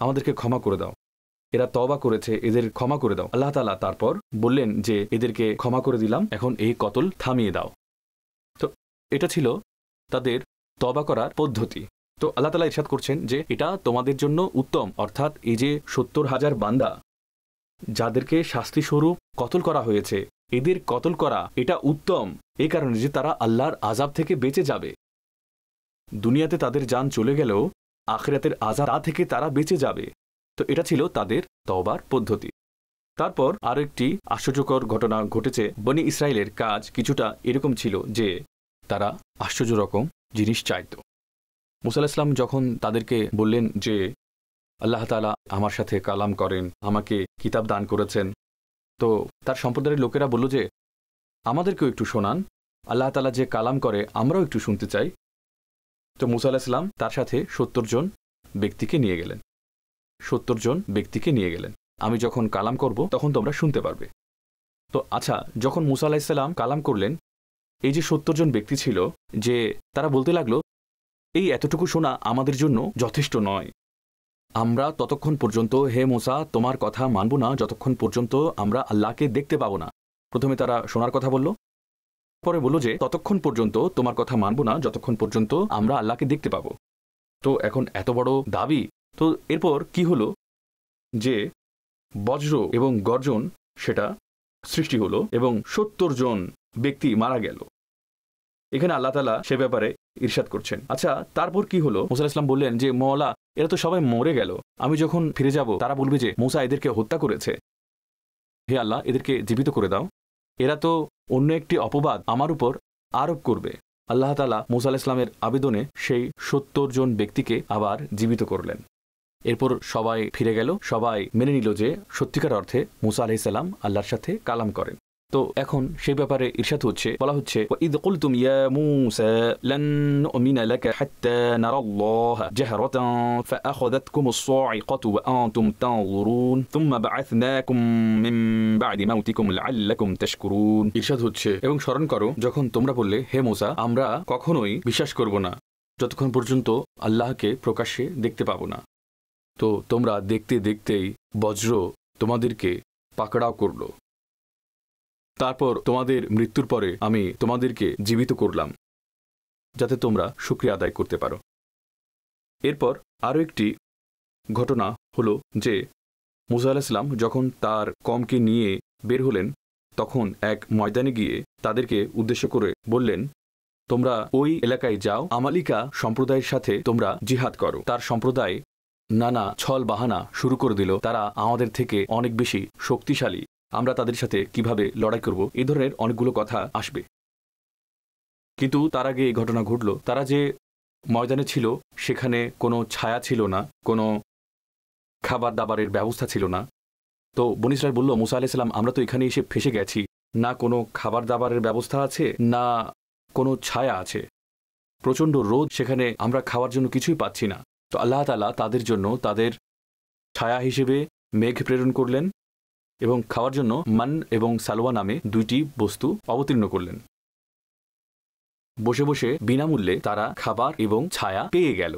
আমাদেরকে ক্ষমা করে দাও, এরা তওবা করেছে, এদের ক্ষমা করে দাও। আল্লাহ তাআলা তারপর বললেন যে এদেরকে ক্ষমা করে দিলাম, এখন এই কতল থামিয়ে দাও। তো এটা ছিল তাদের তওবা করার পদ্ধতি। তো আল্লাহ তাআলা ইরশাদ করছেন যে এটা তোমাদের জন্য উত্তম, অর্থাৎ এই যে ৭০,০০০ বান্দা যাদেরকে শাস্তি স্বরূপ কতল করা হয়েছে, এদের কতল করা এটা উত্তম এই কারণে যে তারা আল্লাহর আযাব থেকে বেঁচে যাবে। দুনিয়াতে তাদের জান চলে গেলেও আখিরাতের আযাব থেকে তারা বেঁচে যাবে। তো এটা ছিল তাদের তওবার পদ্ধতি। তারপর আরও একটি আশ্চর্যকর ঘটনা ঘটেছে। বনি ইসরায়েলের কাজ কিছুটা এরকম ছিল যে তারা আশ্চর্য রকম জিনিস চাইত। মুসা আলাইহিস সালাম যখন তাদেরকে বললেন যে আল্লাহ তাআলা আমার সাথে কালাম করেন, আমাকে কিতাব দান করেছেন, তো তার সম্প্রদায়ের লোকেরা বলল যে আমাদেরকেও একটু শোনান, আল্লাহ তাআলা যে কালাম করে আমরাও একটু শুনতে চাই। তো মুসা আলাইহিস সালাম তার সাথে ৭০ জন ব্যক্তিকে নিয়ে গেলেন। ৭০ জন ব্যক্তিকে নিয়ে গেলেন, আমি যখন কালাম করব তখন তোমরা শুনতে পারবে। তো আচ্ছা, যখন মুসা আলাইহিস সালাম কালাম করলেন, এই যে ৭০ জন ব্যক্তি ছিল যে তারা বলতে লাগলো এই এতটুকু শোনা আমাদের জন্য যথেষ্ট নয়, আমরা ততক্ষণ পর্যন্ত হে মুসা তোমার কথা মানব না যতক্ষণ পর্যন্ত আমরা আল্লাহকে দেখতে পাবো না। প্রথমে তারা শোনার কথা বলল, পরে বলল যে ততক্ষণ পর্যন্ত তোমার কথা মানব না যতক্ষণ পর্যন্ত আমরা আল্লাহকে দেখতে পাবো। তো এখন এত বড় দাবি, তো এরপর কি হলো যে বজ্র এবং গর্জন সেটা সৃষ্টি হলো এবং ৭০ জন ব্যক্তি মারা গেল। এখানে আল্লাহ তাআলা সে ব্যাপারে ইরশাদ করছেন। আচ্ছা, তারপর কি হলো? মুসা আলাইহিস সালাম বললেন যে মওলা, এরা তো সবাই মরে গেল, আমি যখন ফিরে যাব তারা বলবে যে মুসা এদেরকে হত্যা করেছে, হে আল্লাহ এদেরকে জীবিত করে দাও, এরা তো অন্য একটি অপবাদ আমার উপর আরোপ করবে। আল্লাহ তাআলা মুসা আলাইহিস সালামের আবেদনে সেই ৭০ জন ব্যক্তিকে আবার জীবিত করলেন। এরপর সবাই ফিরে গেল, সবাই মেনে নিল যে সত্যিকার অর্থে মুসা আলাইহিস সালাম আল্লাহর সাথে কালাম করেন। তো এখন সেই ব্যাপারে ইরশাদ হচ্ছে, বলা হচ্ছে ওয়াইদ কুলতুম ইয়া মূসা লান নুমিনা লাকা হাত্তা নারাল্লাহ জাহরাতান ফাআখাযাতকুমুস সাইকাতু ওয়া আনতুম তানজুরুন থুম্মা বা'আথনাকুম মিন বা'দি মাউতিকুম লাআল্লাকুম তাশকুরুন। ইরশাদ হচ্ছে, এবং স্মরণ করো যখন তোমরা বললে হে মূসা আমরা কখনোই বিশ্বাস করব না যতক্ষণ পর্যন্ত আল্লাহকে প্রকাশ্যে দেখতে পাবো না। তো তোমরা দেখতে দেখতেই বজ্র তোমাদেরকে পাকড়াও করল, তারপর তোমাদের মৃত্যুর পরে আমি তোমাদেরকে জীবিত করলাম যাতে তোমরা শুকরিয়া আদায় করতে পারো। এরপর আরও একটি ঘটনা হলো যে মুসা আলাইহিস সালাম যখন তার কওমকে নিয়ে বের হলেন তখন এক ময়দানে গিয়ে তাদেরকে উদ্দেশ্য করে বললেন তোমরা ওই এলাকায় যাও, আমালিকা সম্প্রদায়ের সাথে তোমরা জিহাদ করো। তার সম্প্রদায় নানা ছল বাহানা শুরু করে দিল, তারা আমাদের থেকে অনেক বেশি শক্তিশালী, আমরা তাদের সাথে কিভাবে লড়াই করব, এই ধরনের অনেকগুলো কথা আসবে। কিন্তু তার আগে এই ঘটনা ঘটল, তারা যে ময়দানে ছিল সেখানে কোনো ছায়া ছিল না, কোনো খাবার দাবারের ব্যবস্থা ছিল না। তো বনী ইসরাইল বলল মুসা আলাইহিস সালাম আমরা তো এখানে এসে ফেসে গেছি, না কোনো খাবার দাবারের ব্যবস্থা আছে না কোনো ছায়া আছে, প্রচণ্ড রোদ, সেখানে আমরা খাওয়ার জন্য কিছুই পাচ্ছি না। তো আল্লাহ তাআলা তাদের জন্য তাদের ছায়া হিসেবে মেঘ প্রেরণ করলেন এবং খাওয়ার জন্য মান এবং সালওয়া নামে দুইটি বস্তু অবতীর্ণ করলেন। বসে বসে বিনামূল্যে তারা খাবার এবং ছায়া পেয়ে গেল।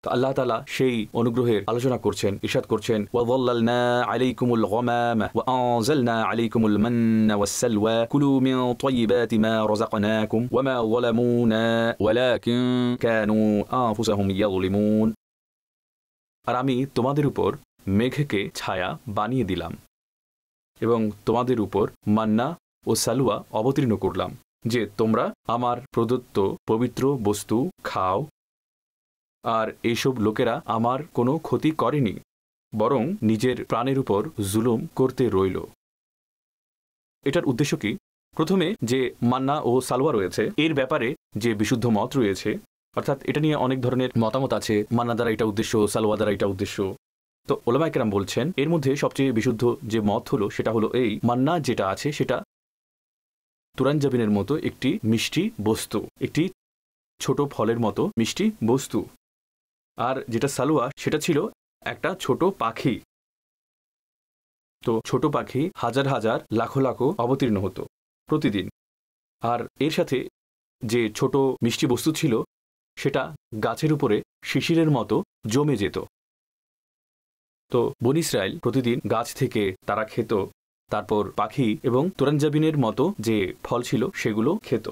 তো আল্লাহ তাআলা সেই অনুগ্রহের আলোচনা করছেন, ইরশাদ করছেন ওয়াযাল্লালনা আলাইকুমুল গামামা ওয়া আনজালনা আলাইকুমুল মান্না ওয়াসসালওয়া কুলু মিন তাইয়্যিবাতি মা রাযাকনাকুম ওয়া মা যালামুনা ওয়ালাকিন কানু আনফুসাহুম ইয়াযলিমুন। আর আমি তোমাদের উপর মেঘকে ছায়া বানিয়ে দিলাম এবং তোমাদের উপর মান্না ও সালওয়া অবতীর্ণ করলাম যে তোমরা আমার প্রদত্ত পবিত্র বস্তু খাও, আর এইসব লোকেরা আমার কোনো ক্ষতি করেনি, বরং নিজের প্রাণের উপর জুলুম করতে রইল। এটার উদ্দেশ্য কি? প্রথমে যে মান্না ও সালওয়া রয়েছে এর ব্যাপারে যে বিশুদ্ধ মত রয়েছে, অর্থাৎ এটা নিয়ে অনেক ধরনের মতামত আছে, মান্না দ্বারা এটা উদ্দেশ্য, সালওয়া দ্বারা এটা উদ্দেশ্য। তো উলামায়ে কেরাম বলছেন এর মধ্যে সবচেয়ে বিশুদ্ধ যে মত হলো সেটা হলো এই, মান্না যেটা আছে সেটা তুরানজাবিনের মতো একটি মিষ্টি বস্তু, একটি ছোট ফলের মতো মিষ্টি বস্তু, আর যেটা সালওয়া সেটা ছিল একটা ছোট পাখি। তো ছোট পাখি হাজার হাজার লাখো লাখো অবতীর্ণ হতো প্রতিদিন, আর এর সাথে যে ছোট মিষ্টি বস্তু ছিল সেটা গাছের উপরে শিশিরের মতো জমে যেত। তো বনী ইসরাইল প্রতিদিন গাছ থেকে তারা খেত, তারপর পাখি এবং তুরানজাবিনের মতো যে ফল ছিল সেগুলো খেত।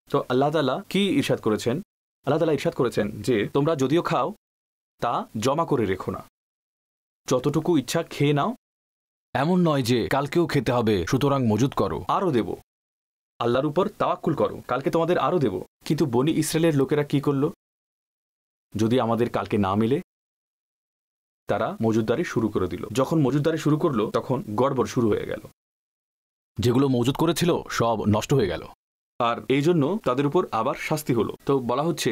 তো আল্লাহ তাআলা কি ইরশাদ করেছেন? আল্লাহ তাআলা ইরশাদ করেছেন যে তোমরা যদিও খাও তা জমা করে রেখো না, যতটুকু ইচ্ছা খেয়ে নাও, এমন নয় যে কালকেও খেতে হবে সুতরাং মজুদ করো, আরও দেব। আল্লাহর উপর তাওয়াক্কুল করো, কালকে তোমাদের আরও দেব। কিন্তু বনী ইসরায়েলের লোকেরা কি করল? যদি আমাদের কালকে না মেলে, তারা মজুদদারি শুরু করে দিল। যখন মজুদদারি শুরু করলো তখন গড়বড় শুরু হয়ে গেল, যেগুলো মজুদ করেছিল সব নষ্ট হয়ে গেল, আর এই জন্য তাদের উপর আবার শাস্তি হলো। তো বলা হচ্ছে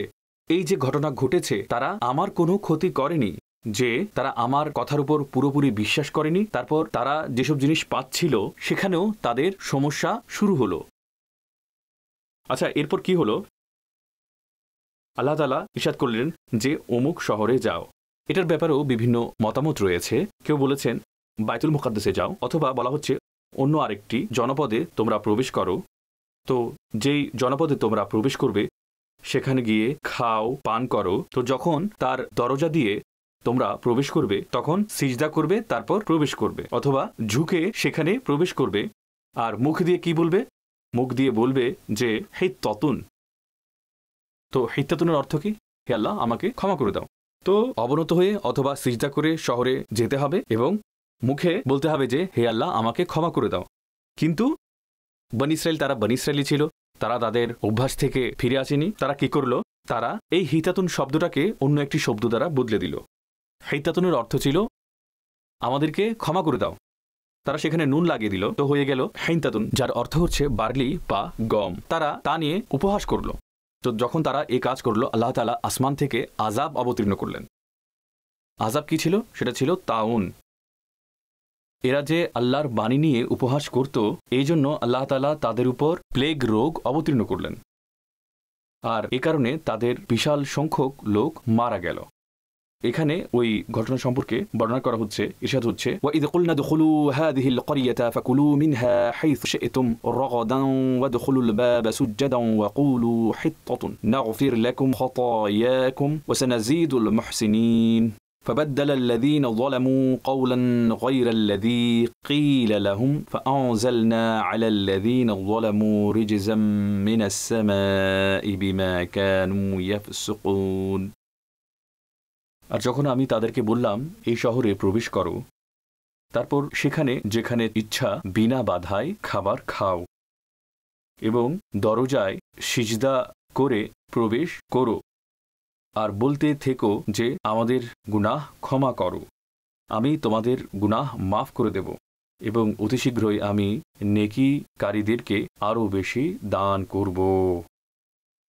এই যে ঘটনা ঘটেছে, তারা আমার কোনো ক্ষতি করেনি, যে তারা আমার কথার উপর পুরোপুরি বিশ্বাস করেনি, তারপর তারা যেসব জিনিস পাচ্ছিল সেখানেও তাদের সমস্যা শুরু হলো। আচ্ছা, এরপর কি হলো? আল্লাহ তাআলা ইরশাদ করলেন যে অমুক শহরে যাও। এটার ব্যাপারেও বিভিন্ন মতামত রয়েছে। কেউ বলেছেন বাইতুল মুকাদ্দাসে যাও, অথবা বলা হচ্ছে অন্য আরেকটি জনপদে তোমরা প্রবেশ করো। তো যেই জনপদে তোমরা প্রবেশ করবে সেখানে গিয়ে খাও, পান করো। তো যখন তার দরজা দিয়ে তোমরা প্রবেশ করবে তখন সিজদা করবে, তারপর প্রবেশ করবে, অথবা ঝুঁকে সেখানে প্রবেশ করবে। আর মুখ দিয়ে কি বলবে? মুখ দিয়ে বলবে যে হিত্তাতুন। তো হিত্তাতুনের অর্থ কি? হে আল্লাহ, আমাকে ক্ষমা করে দাও। তো অবনত হয়ে অথবা সিজদা করে শহরে যেতে হবে এবং মুখে বলতে হবে যে হে আল্লাহ, আমাকে ক্ষমা করে দাও। কিন্তু বনী ইসরাইল, তারা বনী ইসরাইলি ছিল, তারা তাদের অভ্যাস থেকে ফিরে আসেনি। তারা কি করলো? তারা এই হিতাতুন শব্দটাকে অন্য একটি শব্দ দ্বারা বদলে দিল। হিতাতুনের অর্থ ছিল আমাদেরকে ক্ষমা করে দাও। তারা সেখানে নুন লাগিয়ে দিল, তো হয়ে গেল হিনতাতুন, যার অর্থ হচ্ছে বার্লি বা গম। তারা তা নিয়ে উপহাস করলো। তো যখন তারা এই কাজ করলো, আল্লাহ তাআলা আসমান থেকে আযাব অবতীর্ণ করলেন। আযাব কি ছিল? সেটা ছিল তাউন। এরা যে আল্লাহর বাণী নিয়ে উপহাস করত, এই জন্য আল্লাহ তাআলা তাদের উপর প্লেগ রোগ অবতীর্ণ করলেন, আর এ কারণে তাদের বিশাল সংখ্যক লোক মারা গেল। এখানে ওই ঘটনা সম্পর্কে বর্ণনা করা হচ্ছে, ইরশাদ হচ্ছে ওয়াইদ কুলনা দুখুলু হাযিহিল ক্বরিয়াতা ফাকুলু মিনহা হাইথু শি'তুম রাগাদান ওয়াদখুলুল বাবা সুজ্জাদান ওয়াকুলু হিত্তাতুন নাগফির লাকুম খাতায়াকুম ওয়াসানাজিদুল মুহসিনিন فبدل الذين ظلموا قولا غير الذي قيل لهم فأنزلنا على الذين ظلموا رجزا من السماء بما كانوا يفسقون। আর যখন আমি তাদেরকে বললাম এই শহরে প্রবেশ করো, তারপর সেখানে যেখানে ইচ্ছা বিনা বাধায় খাবার খাও এবং দরজায় সিজদা করে প্রবেশ করো, আর বলতে থেকো যে আমাদের গুনাহ ক্ষমা করো, আমি তোমাদের গুনাহ মাফ করে দেব এবং অতি শীঘ্রই আমি নেকিকারীদেরকে আরও বেশি দান করব।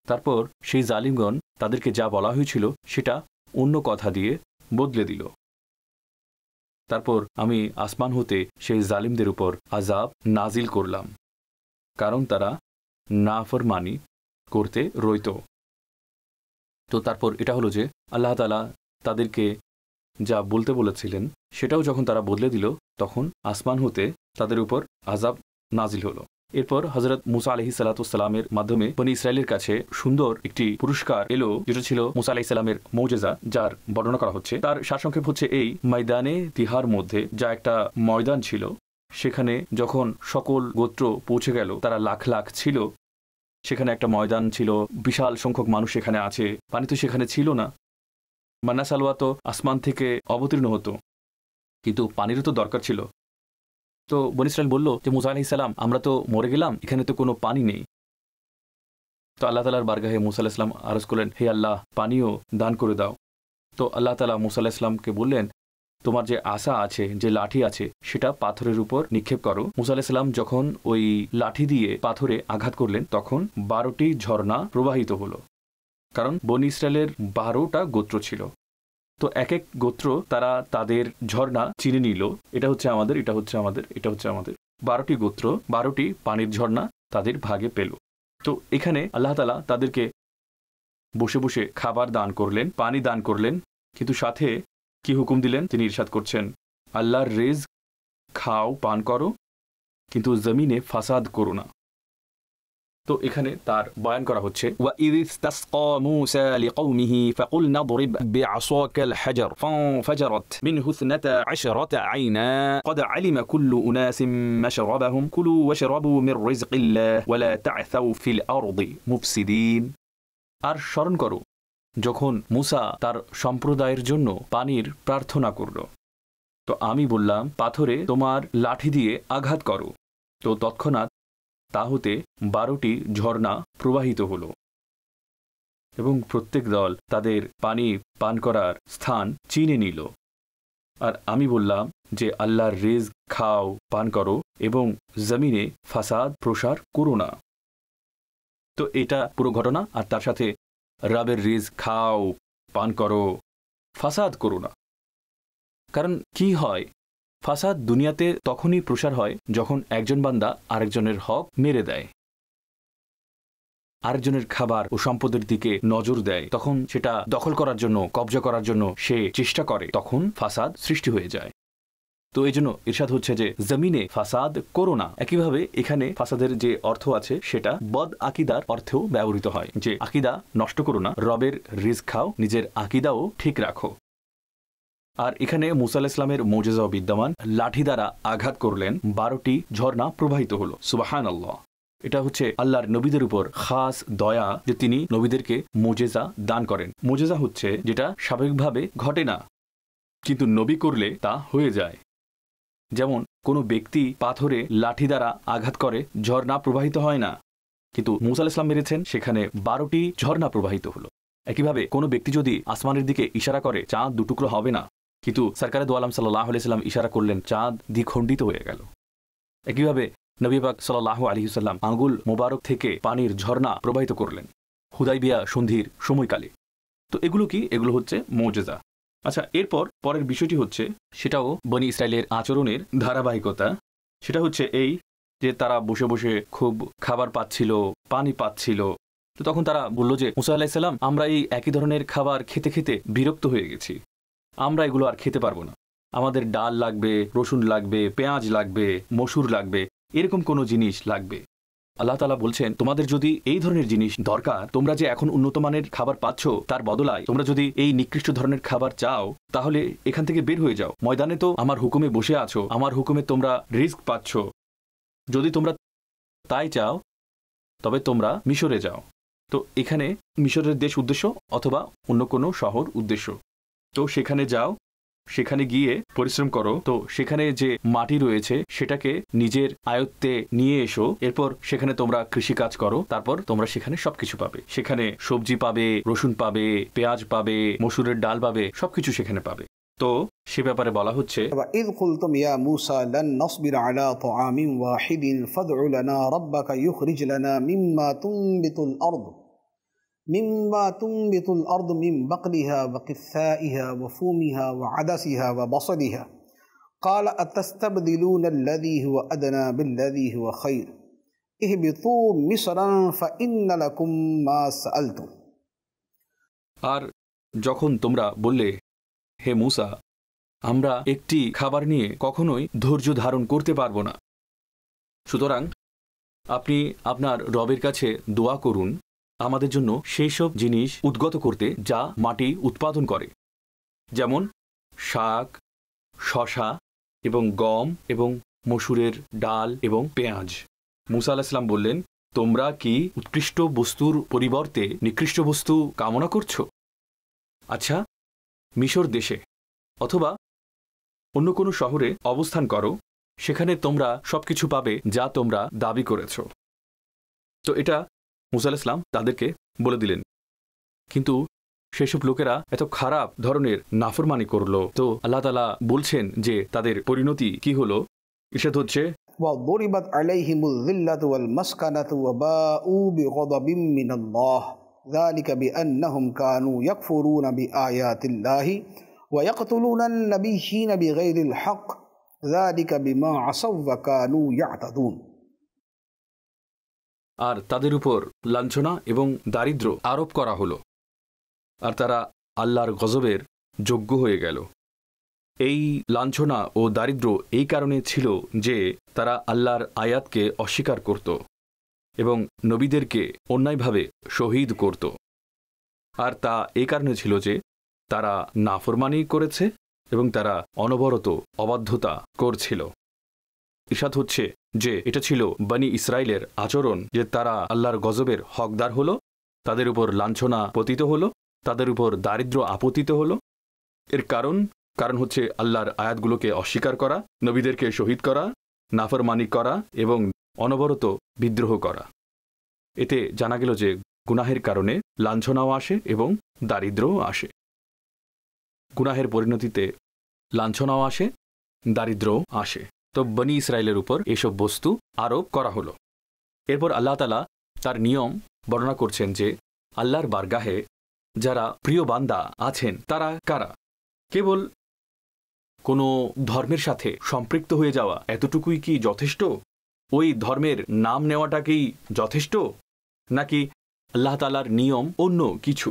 তারপর সেই জালিমগণ তাদেরকে যা বলা হয়েছিল সেটা অন্য কথা দিয়ে বদলে দিল। তারপর আমি আসমান হতে সেই জালিমদের উপর আযাব নাজিল করলাম, কারণ তারা নাফরমানি করতে রইত। তো তারপর এটা হলো যে আল্লাহ তাআলা তাদেরকে যা বলতে বলেছিলেন সেটাও যখন তারা বদলে দিল, তখন আসমান হতে তাদের উপর আযাব নাজিল হলো। এরপর হযরত মুসা আলাইহিস সালামের মাধ্যমে বনী ইসরায়েলের কাছে সুন্দর একটি পুরস্কার এলো, যেটা ছিল মুসা আলাইহিস সালামের মুজিজা, যার বর্ণনা করা হচ্ছে। তার সারসংক্ষেপ হচ্ছে এই: ময়দানে তিহার মধ্যে, যা একটা ময়দান ছিল, সেখানে যখন সকল গোত্র পৌঁছে গেল, তারা লাখ লাখ ছিল, সেখানে একটা ময়দান ছিল, বিশাল সংখ্যক মানুষ সেখানে আছে, পানি তো সেখানে ছিল না, মান্না সালওয়া তো আসমান থেকে অবতীর্ণ হতো, কিন্তু পানিরও তো দরকার ছিল। তো বনী ইসরাইল বলল যে মুসা আলাইহিস সালাম, আমরা তো মরে গেলাম, এখানে তো কোনো পানি নেই। তো আল্লাহ তাআলার বারগাহে মুসা আলাইহিস সালাম আরজ করলেন, হে আল্লাহ, পানিও দান করে দাও। তো আল্লাহ তাআলা মুসা আলাইহিস সালামকে বললেন, তোমার যে আসা আছে, যে লাঠি আছে, সেটা পাথরের উপর নিক্ষেপ করো। মুসা আলাইহিস সালাম যখন ওই লাঠি দিয়ে পাথরে আঘাত করলেন, তখন 12টি ঝর্ণা প্রবাহিত হলো, কারণ বনী ইসরায়েলের 12টা গোত্র ছিল। তো এক এক গোত্র তারা তাদের ঝর্ণা চিনে নিল, এটা হচ্ছে আমাদের, এটা হচ্ছে আমাদের, এটা হচ্ছে আমাদের। 12টি গোত্র 12টি পানির ঝর্ণা তাদের ভাগে পেল। তো এখানে আল্লাহ তাআলা তাদেরকে বসে বসে খাবার দান করলেন, পানি দান করলেন, কিন্তু সাথে কি হুকুম দিলেন? তিনি ইরশাদ করছেন, আল্লাহর রিজক খাও, পান করো, কিন্তু জমিনে ফাসাদ করো না। তো এখানে তার বয়ান করা হচ্ছে وَإِذِ اسْتَسْقَى مُوسَى لِقَوْمِهِ فَقُلْنَا اضْرِبْ بِعَصَاكَ الْحَجَرَ فَانفَجَرَتْ مِنْهُ 12 عَيْنًا قَدْ عَلِمَ كُلُّ أُنَاسٍ مَشْرَبَهُمْ كُلُوا وَاشْرَبُوا مِنْ رِزْقِ اللَّهِ وَلَا تَعْثَوْا فِي الْأَرْضِ مُفْسِدِينَ। আর স্মরণ করো যখন মূসা তার সম্প্রদায়ের জন্য পানির প্রার্থনা করল, তো আমি বললাম পাথরে তোমার লাঠি দিয়ে আঘাত করো, তো তৎক্ষণাৎ তা হতে 12টি ঝর্ণা প্রবাহিত হল এবং প্রত্যেক দল তাদের পানি পান করার স্থান চিনে নিল। আর আমি বললাম যে আল্লাহর রিজক খাও, পান করো এবং জমিনে ফাসাদ প্রসার করো না। তো এটা পুরো ঘটনা, আর তার সাথে রবের রিজক খাও, পান করো, ফাসাদ করো না। কারণ কি হয়, ফাসাদ দুনিয়াতে তখনই প্রসার হয় যখন একজন বান্দা আরেকজনের হক মেরে দেয়, আরেকজনের খাবার ও সম্পদের দিকে নজর দেয়, তখন সেটা দখল করার জন্য, কবজা করার জন্য সে চেষ্টা করে, তখন ফাসাদ সৃষ্টি হয়ে যায়। তো এই জন্য ইরশাদ হচ্ছে যে জমিনে ফাসাদ করো না। একইভাবে এখানে ফাসাদের যে অর্থ আছে সেটা বদ আকিদার অর্থেও ব্যবহৃত হয়, যে আকিদা নষ্ট করো না, রবের রিজক খাও, নিজের আকিদাও ঠিক রাখো। আর এখানে মূসা আলাইহিস সালামের মুজিজা বিদ্যমান, লাঠি দ্বারা আঘাত করলেন, 12টি ঝর্ণা প্রবাহিত হলো। সুবহানাল্লাহ। এটা হচ্ছে আল্লাহর নবীদের উপর খাস দয়া যে তিনি নবীদেরকে মুজিজা দান করেন। মুজিজা হচ্ছে যেটা স্বাভাবিকভাবে ঘটে না, কিন্তু নবী করলে তা হয়ে যায়। যেমন কোনো ব্যক্তি পাথরে লাঠি দ্বারা আঘাত করে, ঝর্ণা প্রবাহিত হয় না, কিন্তু মূসা আলাইহিস সালাম মেরেছেন, সেখানে 12টি ঝর্ণা প্রবাহিত হলো। একইভাবে কোনো ব্যক্তি যদি আসমানের দিকে ইশারা করে, চাঁদ দুটুকরো হবে না, কিন্তু সরকারে দো আলম সাল্লাল্লাহু আলাইহি সাল্লাম ইশারা করলেন, চাঁদ দ্বিখণ্ডিত হয়ে গেল। একইভাবে নবী পাক সাল্লাল্লাহু আলাইহি সাল্লাম আঙ্গুল মোবারক থেকে পানির ঝর্ণা প্রবাহিত করলেন হুদাইবিয়া সন্ধির সময়কালে। তো এগুলো কি? এগুলো হচ্ছে মুজিজা। আচ্ছা, এরপর পরের বিষয়টি হচ্ছে, সেটাও বনি ইসরায়েলের আচরণের ধারাবাহিকতা। সেটা হচ্ছে এই যে তারা বসে বসে খুব খাবার পাচ্ছিল, পানি পাচ্ছিল, তো তখন তারা বলল যে মূসা আলাইহিস সালাম, আমরা এই একই ধরনের খাবার খেতে খেতে বিরক্ত হয়ে গেছি, আমরা এগুলো আর খেতে পারবো না, আমাদের ডাল লাগবে, রসুন লাগবে, পেঁয়াজ লাগবে, মসুর লাগবে, এরকম কোনো জিনিস লাগবে। আল্লাহ তাআলা বলছেন, তোমাদের যদি এই ধরনের জিনিস দরকার, তোমরা যে এখন উন্নত মানের খাবার পাচ্ছ, তার বদলায় তোমরা যদি এই নিকৃষ্ট ধরনের খাবার চাও, তাহলে এখান থেকে বের হয়ে যাও। ময়দানে তো আমার হুকুমে বসে আছো, আমার হুকুমে তোমরা রিজক পাচ্ছ, যদি তোমরা তাই চাও তবে তোমরা মিশরে যাও। তো এখানে মিশরের দেশ উদ্দেশ্য অথবা অন্য কোনো শহর উদ্দেশ্য। তো সেখানে যাও, সেখানে গিয়ে পরিশ্রম করো, তো সেখানে যে মাটি রয়েছে সেটাকে নিজের আয়ত্তে নিয়ে এসো, এরপর সেখানে তোমরা কৃষিকাজ করো, তারপর তোমরা সেখানে সবকিছু পাবে। সেখানে সবজি পাবে, রসুন পাবে, পেঁয়াজ পাবে, মসুরের ডাল পাবে, সবকিছু সেখানে পাবে। তো সে ব্যাপারে বলা হচ্ছে, وَإِذْ قُلْتُمْ يَا مُوسَى لَن نَّصْبِرَ عَلَى طَعَامٍ وَاحِدٍ فَادْعُ لَنَا رَبَّكَ يُخْرِجْ لَنَا مِمَّا تُنبِتُ الْأَرْضُ مِنْ بَقْلِهَا وَقِثَّائِهَا وَفُومِهَا وَعَدَسِهَا وَبَصَلِهَا قَالَ أَتَسْتَبْدِلُونَ الَّذِي هُوَ أَدْنَى بِالَّذِي هُوَ خَيْرٌ اهْبِطُوا مِصْرًا فَإِنَّ لَكُمْ مَا سَأَلْتُمْ। আর যখন তোমরা বললে, হে মূসা, আমরা একটি খাবার নিয়ে কখনোই ধৈর্য ধারণ করতে পারবো না, সুতরাং আপনি আপনার রবের কাছে দোয়া করুন আমাদের জন্য সেই সব জিনিস উদ্গত করতে যা মাটি উৎপাদন করে, যেমন শাক, শসা এবং গম এবং মসুরের ডাল এবং পেঁয়াজ। মূসা আলাইহিস সালাম বললেন, তোমরা কি উৎকৃষ্ট বস্তুর পরিবর্তে নিকৃষ্ট বস্তু কামনা করছো? আচ্ছা, মিশর দেশে অথবা অন্য কোনো শহরে অবস্থান করো, সেখানে তোমরা সবকিছু পাবে যা তোমরা দাবি করেছ। তো এটা মূসা আলাইহিস সালাম তাদেরকে বলে দিলেন, কিন্তু সেসব লোকেরা এত খারাপ ধরনের নাফরমানি করলো। তো আল্লাহ তাআলা বলছেন যে তাদের পরিণতি কি হলো। ইরশাদ হচ্ছে, وَضُرِبَتْ عَلَيْهِمُ الذِّلَّةُ وَالْمَسْكَنَةُ وَبَاءُوا بِغَضَبٍ مِّنَ اللَّهِ ذَلِكَ بِأَنَّهُمْ كَانُوا يَكْفُرُونَ بِآيَاتِ اللَّهِ وَيَقْتُلُونَ النَّبِيِّينَ بِغَيْرِ الْحَقِّ ذَلِكَ بِمَا عَصَوْا وَكَانُوا يَعْتَدُونَ। আর তাদের উপর লাঞ্ছনা এবং দারিদ্র আরোপ করা হলো, আর তারা আল্লাহর গজবের যোগ্য হয়ে গেল। এই লাঞ্ছনা ও দারিদ্র এই কারণে ছিল যে তারা আল্লাহর আয়াতকে অস্বীকার করত। এবং নবীদেরকে অন্যায়ভাবে শহীদ করত। আর তা এই কারণে ছিল যে তারা নাফরমানি করেছে এবং তারা অনবরত অবাধ্যতা করছিল। ইরশাদ হচ্ছে যে এটা ছিল বনি ইসরায়েলের আচরণ, যে তারা আল্লাহর গজবের হকদার হলো, তাদের উপর লাঞ্ছনা পতিত হলো, তাদের উপর দারিদ্র আপতিত হলো। এর কারণ হচ্ছে আল্লাহর আয়াতগুলোকে অস্বীকার করা, নবীদেরকে শহীদ করা, নাফরমানি করা এবং অনবরত বিদ্রোহ করা। এতে জানা গেল যে গুনাহের কারণে লাঞ্ছনাও আসে এবং দারিদ্রও আসে। গুনাহের পরিণতিতে লাঞ্ছনাও আসে, দারিদ্রও আসে। তো বনি ইসরায়েলের উপর এসব বস্তু আরোপ করা হলো। এরপর আল্লাহ তাআলা তার নিয়ম বর্ণনা করছেন যে আল্লাহর বারগাহে যারা প্রিয় বান্দা আছেন তারা কারা। কেবল কোনো ধর্মের সাথে সম্পৃক্ত হয়ে যাওয়া এতটুকুই কি যথেষ্ট? ওই ধর্মের নাম নেওয়াটাকেই যথেষ্ট, নাকি আল্লাহ তাআলার নিয়ম অন্য কিছু?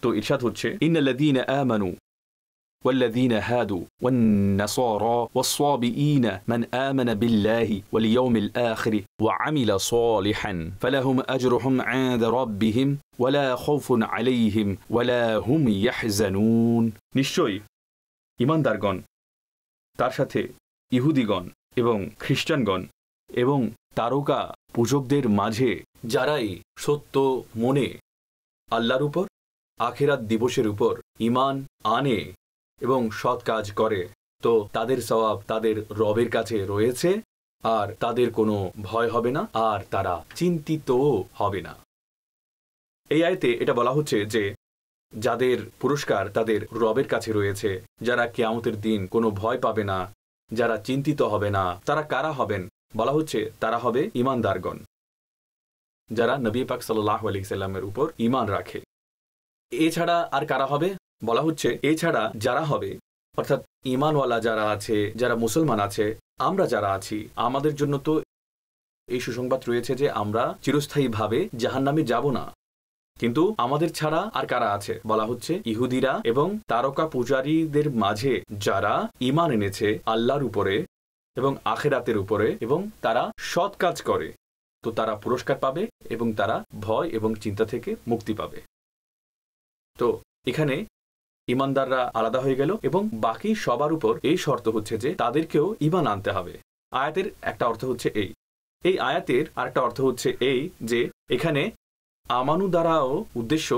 তো ইরশাদ হচ্ছে ইন্নাল্লাযীনা আমানু والذين هادوا والنصارى والصابئين من آمن بالله واليوم الآخر وعمل صالحا فلهم أجرهم عند ربهم ولا خوف عليهم ولا هم يحزنون। নিশ্চয়ই ঈমানদারগণ, তার সাথে ইহুদিগণ এবং খ্রিস্টানগণ এবং তারকা পূজকদের মাঝে যারাই সত্য মনে আল্লাহর উপর, আখিরাত দিবসের উপর ঈমান আনে এবং সৎ কাজ করে, তো তাদের সওয়াব তাদের রবের কাছে রয়েছে, আর তাদের কোনো ভয় হবে না, আর তারা চিন্তিতও হবে না। এই আয়াতে এটা বলা হচ্ছে যে যাদের পুরস্কার তাদের রবের কাছে রয়েছে, যারা কিয়ামতের দিন কোনো ভয় পাবে না, যারা চিন্তিত হবে না, তারা কারা হবেন? বলা হচ্ছে তারা হবে ঈমানদারগণ, যারা নবী পাক সাল্লাল্লাহু আলাইহি সাল্লামের উপর ঈমান রাখে। এছাড়া আর কারা হবে? বলা হচ্ছে এছাড়া যারা হবে, অর্থাৎ ঈমানওয়ালা যারা আছে, যারা মুসলমান আছে, আমরা যারা আছি, আমাদের জন্য তো এই সুসংবাদ রয়েছে যে আমরা চিরস্থায়ীভাবে জাহান্নামে যাব না। কিন্তু আমাদের ছাড়া আর কারা আছে? বলা হচ্ছে ইহুদিরা এবং তারকা পূজারীদের মাঝে যারা ঈমান এনেছে আল্লাহর উপরে এবং আখিরাতের উপরে এবং তারা সৎ কাজ করে, তো তারা পুরস্কার পাবে এবং তারা ভয় এবং চিন্তা থেকে মুক্তি পাবে। তো এখানে ঈমানদাররা আলাদা হয়ে গেল এবং বাকি সবার উপর এই শর্ত হচ্ছে যে তাদেরকেও ঈমান আনতে হবে। আয়াতের একটা অর্থ হচ্ছে এই আয়াতের আরেকটা অর্থ হচ্ছে এই যে এখানে আমানু দ্বারাও উদ্দেশ্য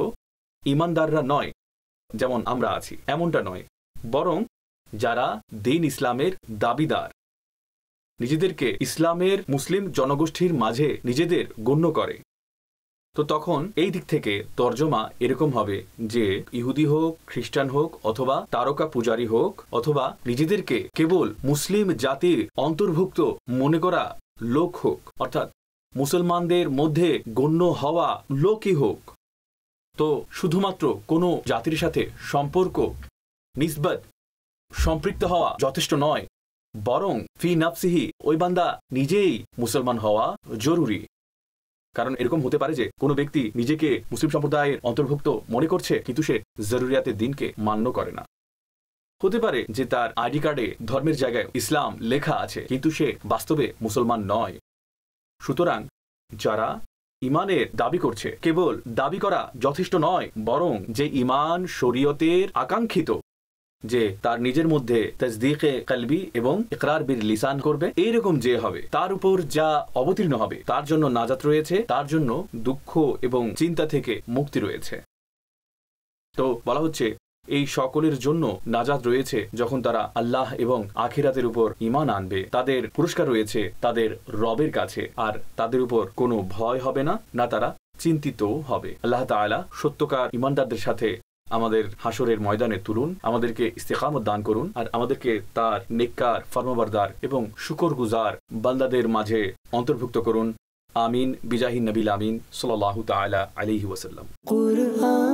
ঈমানদাররা নয়, যেমন আমরা আছি এমনটা নয়, বরং যারা দ্বীন ইসলামের দাবিদার, নিজেদেরকে ইসলামের মুসলিম জনগোষ্ঠীর মাঝে নিজেদের গণ্য করে। তো তখন এই দিক থেকে তর্জমা এরকম হবে যে ইহুদি হোক, খ্রিস্টান হোক, অথবা তারকা পূজারী হোক, অথবা নিজেদেরকে কেবল মুসলিম জাতির অন্তর্ভুক্ত মনে করা লোক হোক, অর্থাৎ মুসলমানদের মধ্যে গণ্য হওয়া লোকই হোক, তো শুধুমাত্র কোনো জাতির সাথে সম্পর্ক নিসবত সম্পৃক্ত হওয়া যথেষ্ট নয়, বরং ফি নাফসিহি ওই বান্দা নিজেই মুসলমান হওয়া জরুরি। কারণ এরকম হতে পারে যে কোনো ব্যক্তি নিজেকে মুসলিম সম্প্রদায়ের অন্তর্ভুক্ত মনে করছে, কিন্তু সে জরুরিয়াতের দিনকে মান্য করে না। হতে পারে যে তার আইডি কার্ডে ধর্মের জায়গায় ইসলাম লেখা আছে, কিন্তু সে বাস্তবে মুসলমান নয়। সুতরাং যারা ঈমানের দাবি করছে, কেবল দাবি করা যথেষ্ট নয়, বরং যে ঈমান শরীয়তের আকাঙ্ক্ষিত, যে তার নিজের মধ্যে তাসদীকে কলবি এবং ইকরার বিল লিসান করবে, এইরকম যে হবে, তার উপর যা অবতীর্ণ হবে তার জন্য নাজাত রয়েছে, তার জন্য দুঃখ এবং চিন্তা থেকে মুক্তি রয়েছে। তো বলা হচ্ছে এই সকলের জন্য নাজাত রয়েছে যখন তারা আল্লাহ এবং আখিরাতের উপর ঈমান আনবে, তাদের পুরস্কার রয়েছে তাদের রবের কাছে, আর তাদের উপর কোনো ভয় হবে না, না তারা চিন্তিত হবে। আল্লাহ তাআলা সত্যকার ঈমানদারদের সাথে আমাদের হাসরের ময়দানে তুলুন, আমাদেরকে ইস্তেকামত দান করুন, আর আমাদেরকে তার নেককার, ফরমাবরদার এবং শুকরগুজার বান্দাদের মাঝে অন্তর্ভুক্ত করুন। আমিন বিজাহি নবিল আমিন সাল্লাল্লাহু তাআলা আলাইহি ওয়াসাল্লাম। কুরআন